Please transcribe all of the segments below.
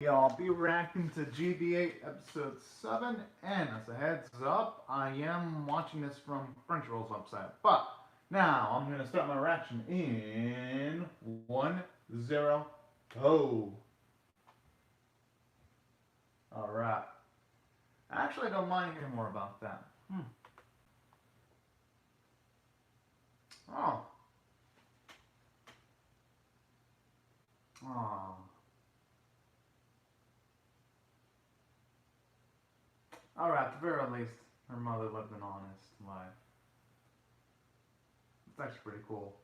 Yeah, I'll be reacting to Gibiate Episode 7, and as a heads up, I am watching this from Crunchyroll's website. But now I'm going to start my reaction in 1-0 go. Alright. Actually, I don't mind hearing more about that. Oh. Oh. Alright, at the very least, her mother lived an honest life. It's actually pretty cool.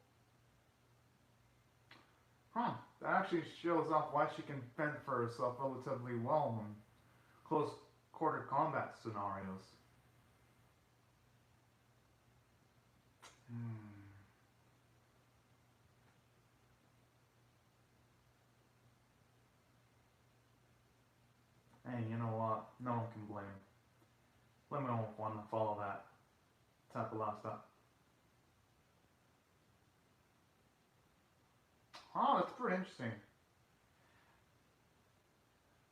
Huh. That actually shows off why she can fend for herself relatively well in close quarter combat scenarios. And you know what? No one can blame. Let me know if want to follow that type of lifestyle. Oh, that's pretty interesting.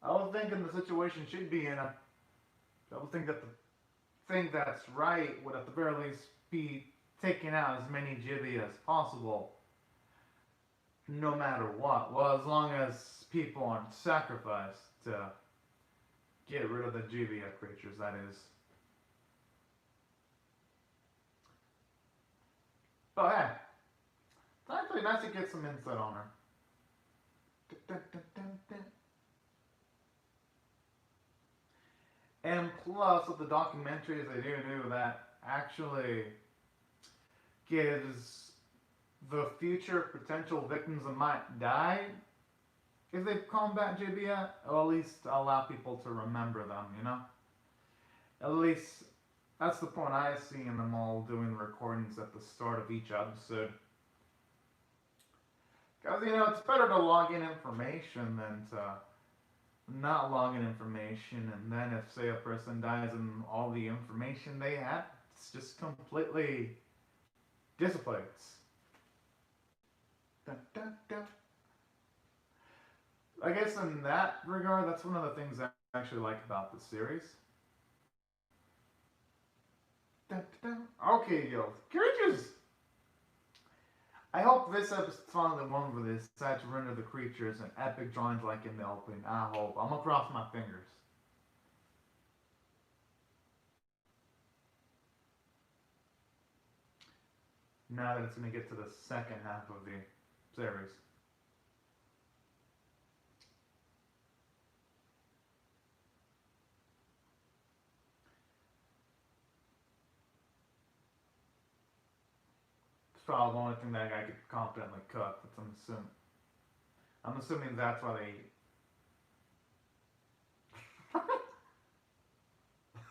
I was thinking the situation should be in a. I would think that the thing that's right would at the very least be taking out as many Gibiate as possible, no matter what. Well, as long as people aren't sacrificed to get rid of the Gibiate creatures, that is. But hey, it's actually nice to get some insight on her. And plus, with the documentaries, they do that actually gives the future potential victims that might die if they combat Gibiate, or at least allow people to remember them, you know? At least that's the point I see in them all doing recordings at the start of each episode. Because, you know, it's better to log in information than to not log in information, and then if, say, a person dies and all the information they had, it's just completely dissipates. Dun, dun, dun. I guess in that regard, that's one of the things I actually like about the series. Dun, dun, dun. Okay, yo, creatures! I hope this episode's finally the one where they decide to render the creatures in epic drawings like in the opening. I hope. I'm gonna cross my fingers. Now that it's gonna get to the second half of the series. It's probably the only thing that I could confidently cut. That's I'm assuming that's why they.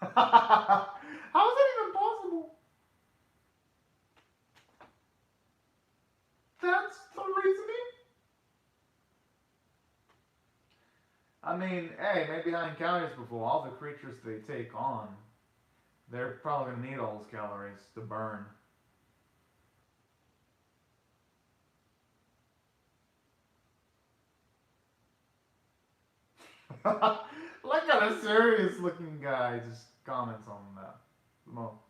How is that even possible? That's the reasoning? I mean, hey, maybe I encountered this before. All the creatures they take on, they're probably gonna need all those calories to burn. Like a serious looking guy just comments on that. Well,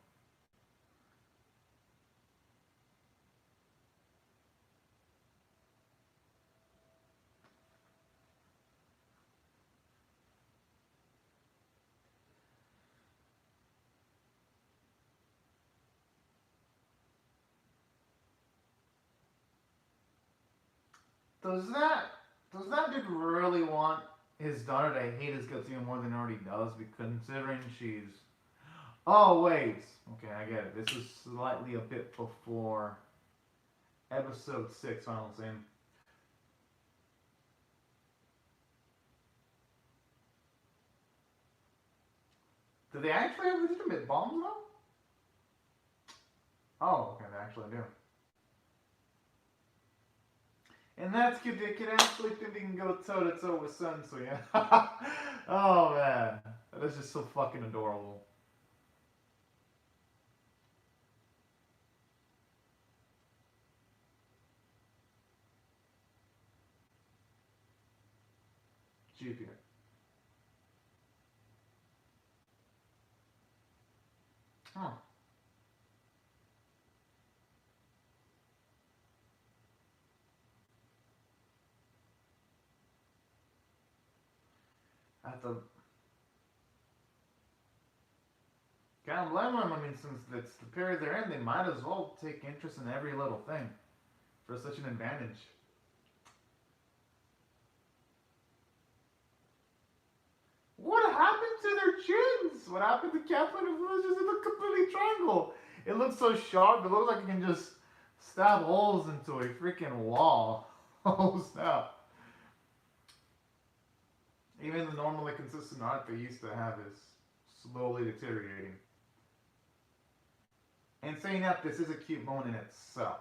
does that does that dude really want his daughter to hate his guts even more than he already does? Considering she's. Oh wait, okay, I get it. This is slightly a bit before episode 6 Final Scene. Do they actually have legitimate bombs though? Oh, okay, they actually do. And that's cute. They can actually think they can go toe to toe with Sensu, yeah. Oh man, that is just so fucking adorable. Gibiate. Huh. At the can't blame them. I mean, since it's the period they're in, they might as well take interest in every little thing for such an advantage. What happened to their chins? What happened to Kaplan and Villages in the completely triangle? It looks so sharp. It looks like it can just stab holes into a freaking wall. Oh snap. Even the normally consistent art they used to have is slowly deteriorating. And saying that, this is a cute moment in itself.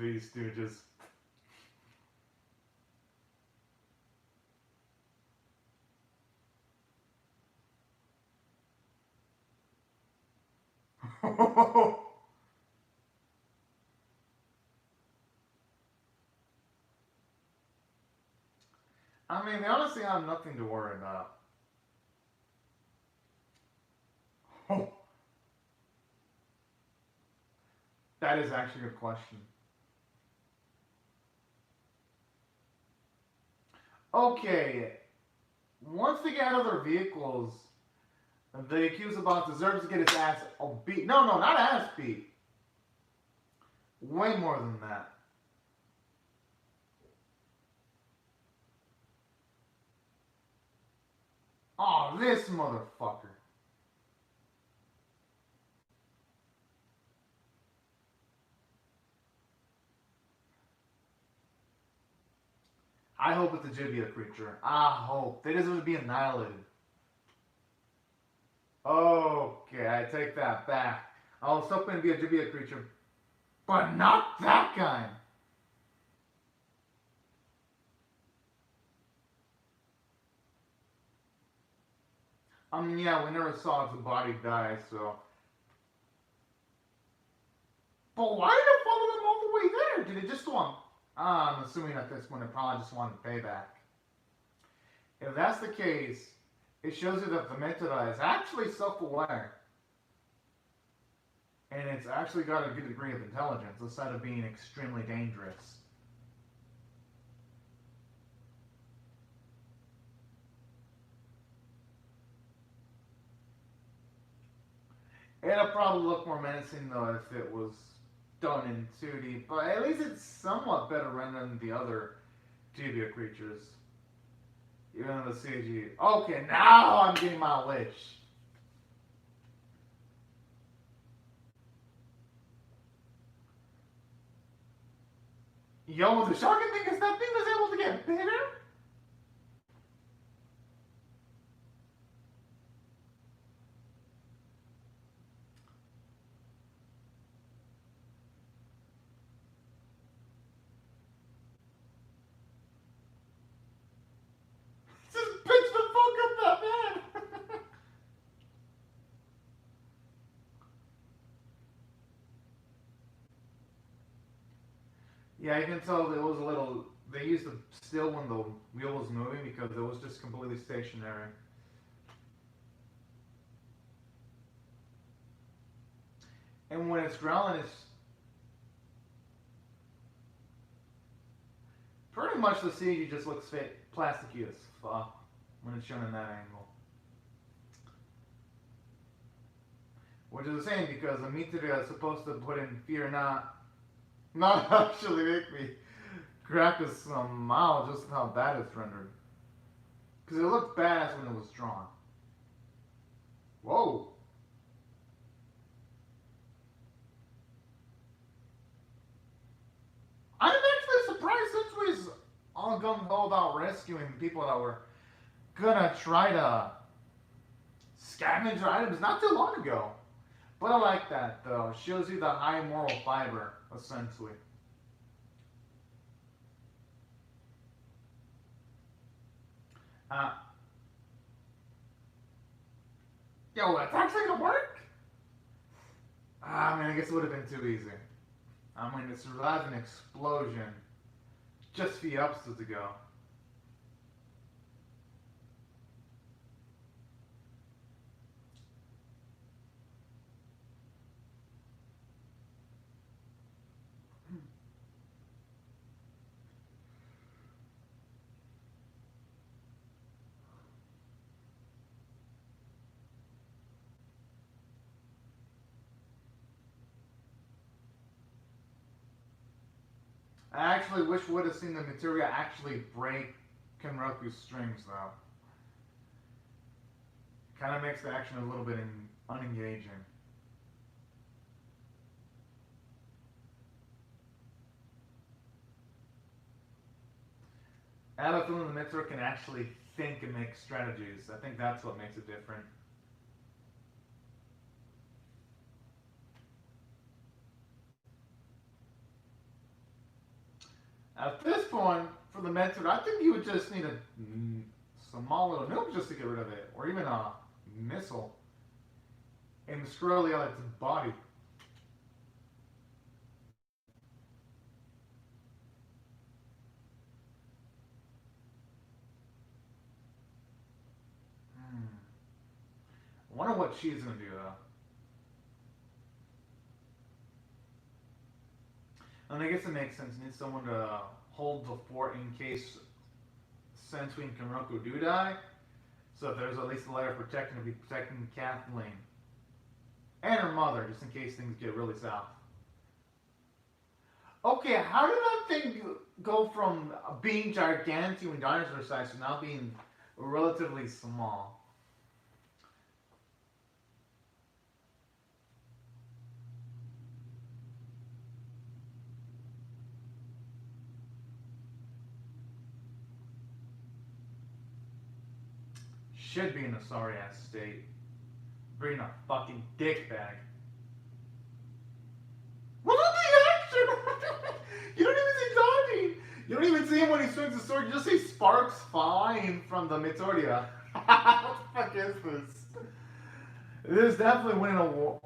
These stooges. I mean, they honestly have nothing to worry about. That is actually a good question. Okay, once they get out of their vehicles, the accused about deserves to get his ass beat. No, not ass beat. Way more than that. Oh, this motherfucker. I hope it's a Gibiate creature. I hope. They deserve to be annihilated. Okay, I take that back. I was hoping to be a Gibiate creature, but not that kind. I mean, yeah, we never saw its body die, so. But why did it follow them all the way there? Did it just want? I'm assuming at this point it probably just wanted payback. If that's the case, it shows you that the Metara is actually self-aware. And it's actually got a good degree of intelligence, aside of being extremely dangerous. It'll probably look more menacing though if it was done in 2D, but at least it's somewhat better rendered than the other Gibiate creatures. Even though the CG. Okay, now I'm getting my wish. Yo, the shocking thing is that thing was able to get bigger? Just pitch the fuck up that man! Yeah, you can tell it was a little. They used the still when the wheel was moving because it was just completely stationary. And when it's growling, it's pretty much the CG just looks plasticky as fuck when it's shown in that angle. Which is a shame because the Mitsuda is supposed to put in fear, not actually make me crack a smile just how bad it's rendered. Because it looked badass when it was drawn. Whoa. I'm actually surprised since we all gung-ho about rescuing people that were gonna try to scavenge items not too long ago. But I like that though. It shows you the high moral fiber, essentially. Uh, Yo, that's actually gonna work? Ah, man, I guess it would have been too easy. I mean, to survive an explosion just a few episodes ago. I actually wish we would have seen the material actually break Kenroku's strings, though. Kind of makes the action a little bit unengaging. I have a feeling the Mitsuru can actually think and make strategies. I think that's what makes it different. At this point, for the Mitsuru, I think you would just need a small little nuke just to get rid of it, or even a missile, and screw it out its body. I wonder what she's gonna do though. And I guess it makes sense. You need someone to hold the fort in case Sensui and Kenroku do die. So if there's at least a layer of protection to be protecting Kathleen and her mother, just in case things get really south. Okay, how did that thing go from being gigantic dinosaur size to now being relatively small? Should be in a sorry ass state. Bring a fucking dick bag. What is the action? You don't even see dodging. You don't even see him when he swings the sword. You just see sparks flying from the Midoriya. What the fuck is this? This is definitely winning an award.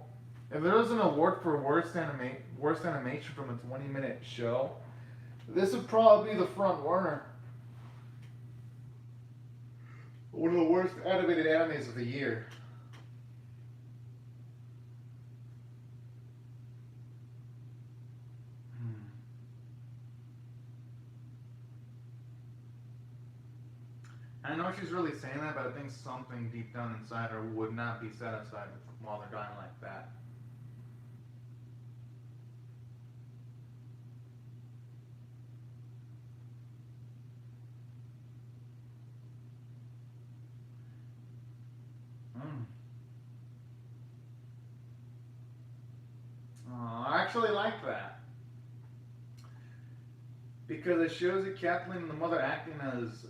If there was an award for worst animation from a 20-minute show, this would probably be the front runner. One of the worst animated animes of the year. I know she's really saying that, but I think something deep down inside her would not be satisfied while they're dying like that. I actually like that. Because it shows that Kathleen and the mother acting as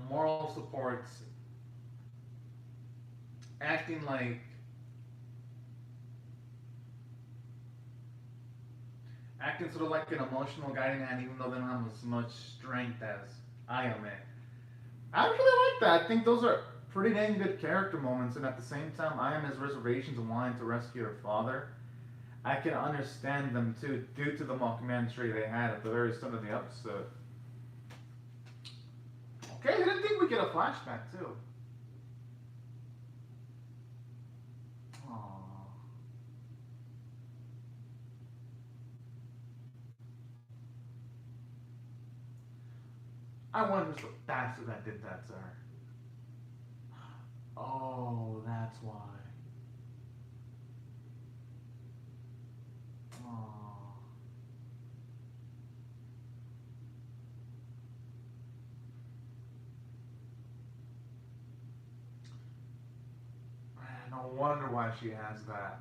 moral supports, acting sort of like an emotional guiding hand, even though they don't have as much strength as Ayame. I really like that. I think those are pretty dang good character moments, and at the same time, Ayame's reservations and wanting to rescue her father, I can understand them too, due to the mockumentary they had at the very start of the episode. Okay, I didn't think we'd get a flashback too. Aww. I wonder who's the bastard that did that to her. Oh, that's why. Aww. No wonder why she has that.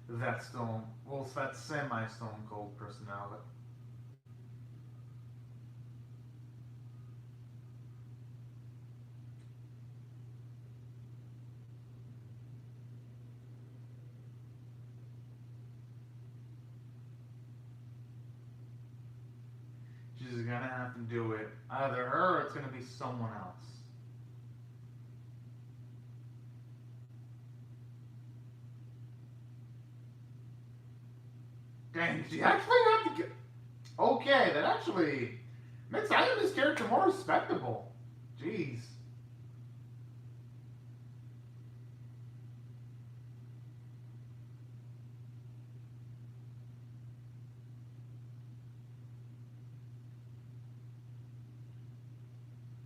That stone, well, it's that semi-stone cold personality. She's gonna have to do it. Either her or it's gonna be someone else. Dang, she actually have to get. Okay, that actually makes Ayumi's character more respectable. Jeez.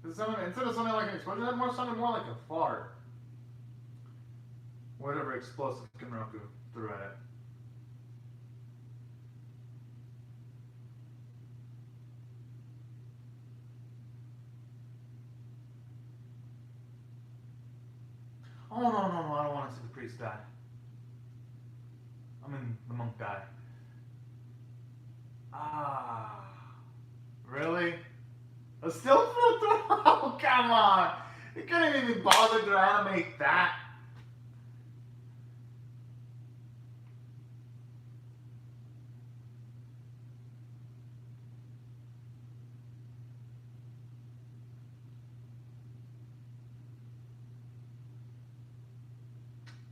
Instead of something like an explosion, that sounded more like a fart. Whatever explosive Kenroku threw at it. Oh no, I don't want to see the priest die. I mean the monk die. Ah, really? A still for throw? Oh come on! You couldn't even bother to animate that.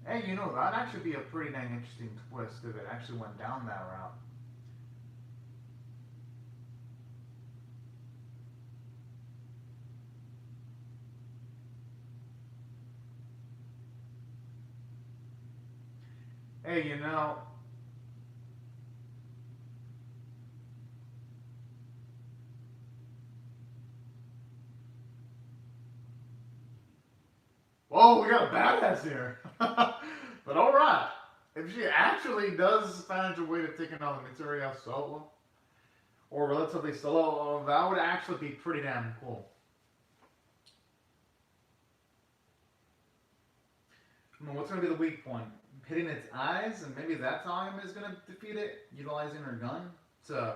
Hey, you know, that'd actually be a pretty dang interesting twist if it actually went down that route. Hey, you know, whoa, we got a badass here. But alright, if she actually does find a way to take another material solo, or relatively solo, that would actually be pretty damn cool. I mean, what's going to be the weak point? Hitting its eyes, and maybe that's how Ayumi is going to defeat it, utilizing her gun to.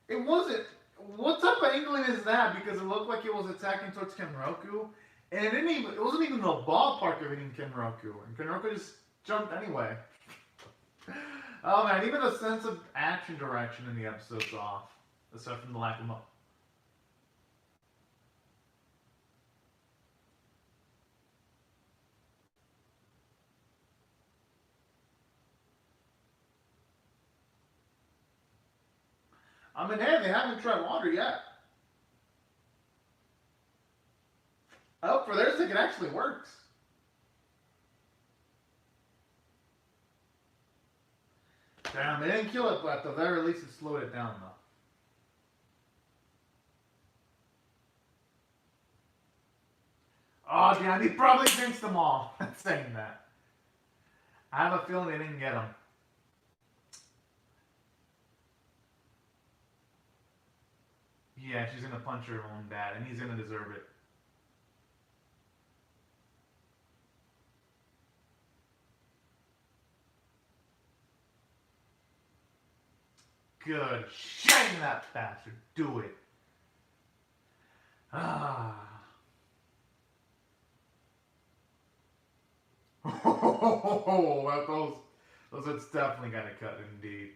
It wasn't. What type of angling is that? Because it looked like it was attacking towards Kenroku, and it didn't even. It wasn't even the ballpark of hitting Kenroku, and Kenroku just jumped anyway. Oh man, even the sense of action direction in the episode's off, aside from the lack of. I mean, hey, they haven't tried water yet. I hope for their sake it actually works. Damn, they didn't kill it, but at the very least it slowed it down, though. Oh, damn, he probably jinxed them all saying that. I have a feeling they didn't get him. Yeah, she's gonna punch her own dad, and he's gonna deserve it. Good. Shame that bastard. Do it. Ah. Well, those it's definitely gotta cut indeed.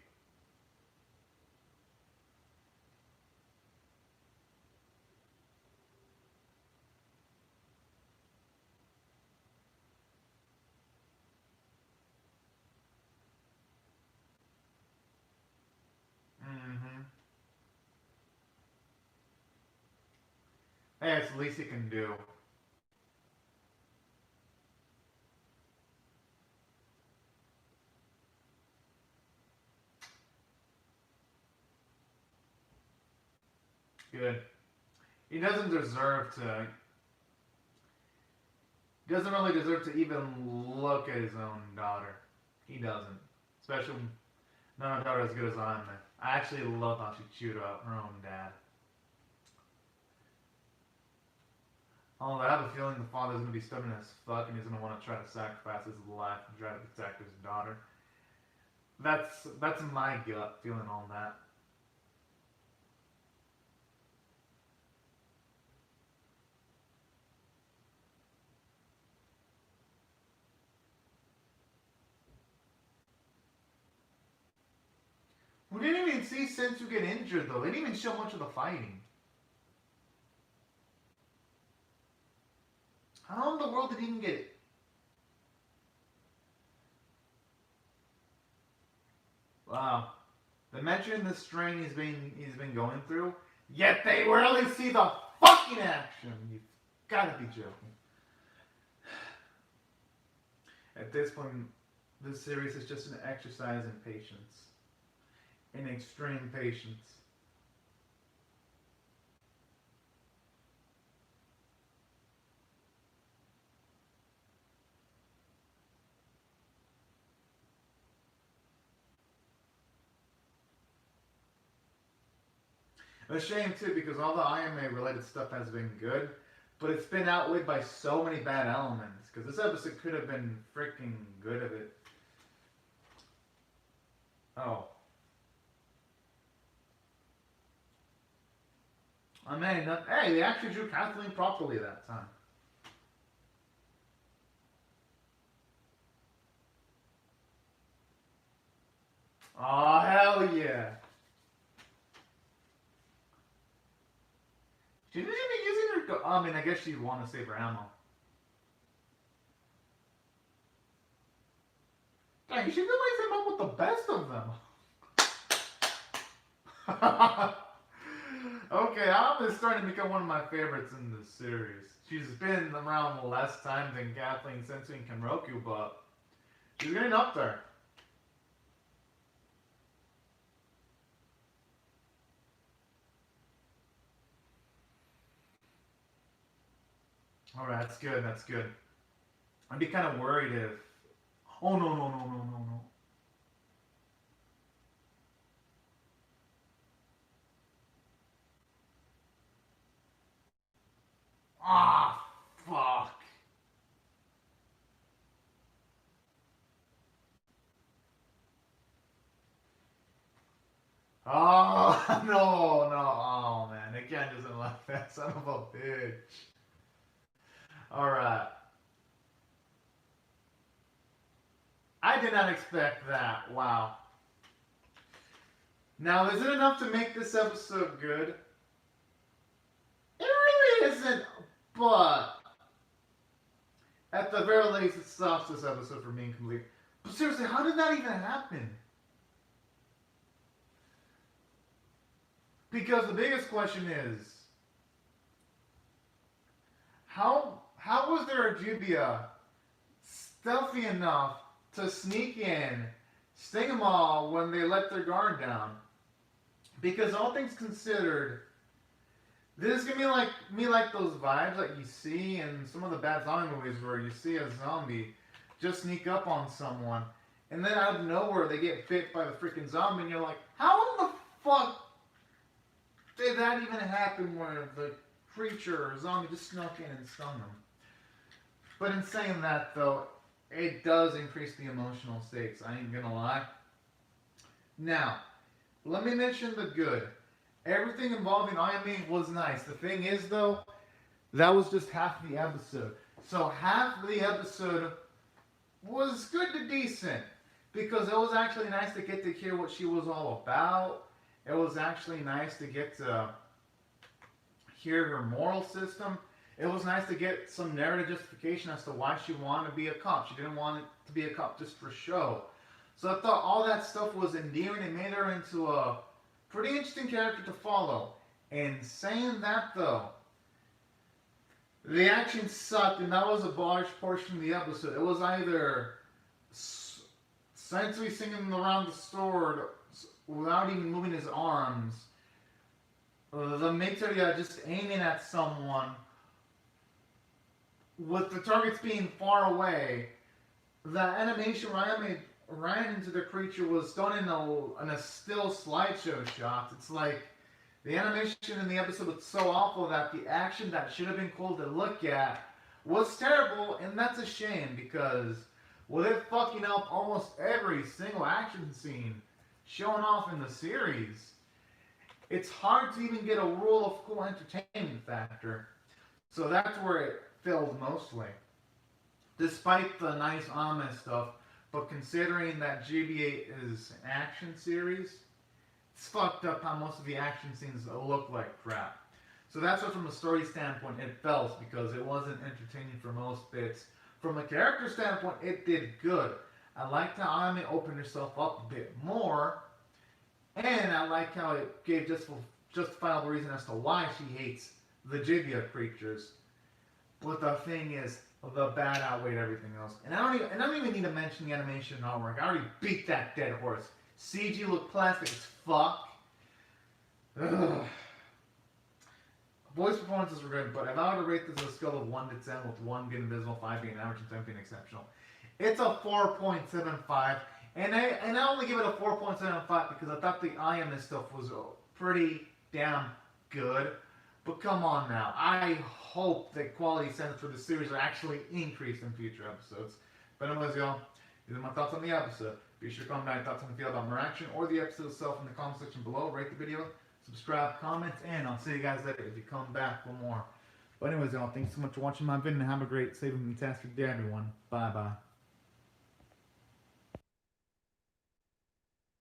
Mm-hmm. Hey, it's the least he can do. Good. He doesn't deserve to. He doesn't really deserve to even look at his own daughter. He doesn't. Especially not a daughter as good as I'm. I actually love how she chewed up her own dad. Oh, I have a feeling the father's gonna be stubborn as fuck and he's gonna want to try to sacrifice his life and try to protect his daughter. That's my gut feeling on that. even see Sensu get injured, though. They didn't even show much of the fighting. How in the world did he even get it? Wow. Imagine the strain he's been going through, yet they rarely see the fucking action. You've gotta be joking. At this point, this series is just an exercise in patience. In extreme patience. A shame too, because all the anime related stuff has been good, but it's been outweighed by so many bad elements. Because this episode could have been freaking good of it. Oh. I mean, hey, they actually drew Kathleen properly that time. Oh, hell yeah. She didn't even use her. I mean, I guess she'd want to save her ammo. Dang, she really came up with the best of them. Okay, Am is starting to become one of my favorites in this series. She's been around less time than Kathleen, Sensu, and Kenroku, but she's getting up there. Alright, that's good, that's good. I'd be kind of worried if... Oh, no, no, no, no, no, no. Ah, fuck. Oh, no, no. Oh, man. Again, doesn't like that son of a bitch. Alright. I did not expect that. Wow. Now, is it enough to make this episode good? It really isn't, but at the very least, it stops this episode from being complete. But seriously, how did that even happen? Because the biggest question is, how was there a Gibiate stealthy enough to sneak in, sting them all when they let their guard down? Because all things considered, this is gonna be like those vibes that you see in some of the bad zombie movies where you see a zombie just sneak up on someone, and then out of nowhere they get bit by the freaking zombie, and you're like, how in the fuck did that even happen where the creature or zombie just snuck in and stung them? But in saying that though, it does increase the emotional stakes, I ain't gonna lie. Now, let me mention the good. Everything involving Ayame was nice. The thing is though, that was just half the episode. So half the episode was good to decent. Because it was actually nice to get to hear what she was all about. It was actually nice to get to hear her moral system. It was nice to get some narrative justification as to why she wanted to be a cop. She didn't want it to be a cop just for show. So I thought all that stuff was endearing. It made her into a pretty interesting character to follow. And saying that though, the action sucked, and that was a large portion of the episode. It was either Sensui singing around the sword without even moving his arms, the Materia just aiming at someone with the targets being far away. The animation Ryan ran into the creature was done in a still slideshow shot. It's like the animation in the episode was so awful that the action that should have been cool to look at was terrible, and that's a shame because with it fucking up almost every single action scene showing off in the series, it's hard to even get a rule of cool entertainment factor. So that's where it failed mostly. Despite the nice Ame stuff, but considering that Gibiate is an action series, it's fucked up how most of the action scenes look like crap. So that's what, from a story standpoint, it fails because it wasn't entertaining for most bits. From a character standpoint, it did good. I liked how Ame opened herself up a bit more, and I liked how it gave justifiable reason as to why she hates the Gibiate creatures. But the thing is, the bad outweighed everything else. And I don't even need to mention the animation and artwork. I already beat that dead horse. CG looked plastic as fuck. Ugh. Voice performances were good, but if I were to rate this on a scale of 1 to 10, with 1 being abysmal, 5 being average, and 10 being exceptional, it's a 4.75. And I only give it a 4.75 because I thought the eye on this stuff was pretty damn good. But come on now, I hope that quality standards for the series are actually increased in future episodes. But anyways, y'all, these are my thoughts on the episode. Be sure to comment down your thoughts on the field about Meraction or the episode itself in the comment section below. Rate the video, subscribe, comment, and I'll see you guys later if you come back for more. But anyways, y'all, thanks so much for watching my video, and have a great, safe, and fantastic day, everyone. Bye-bye.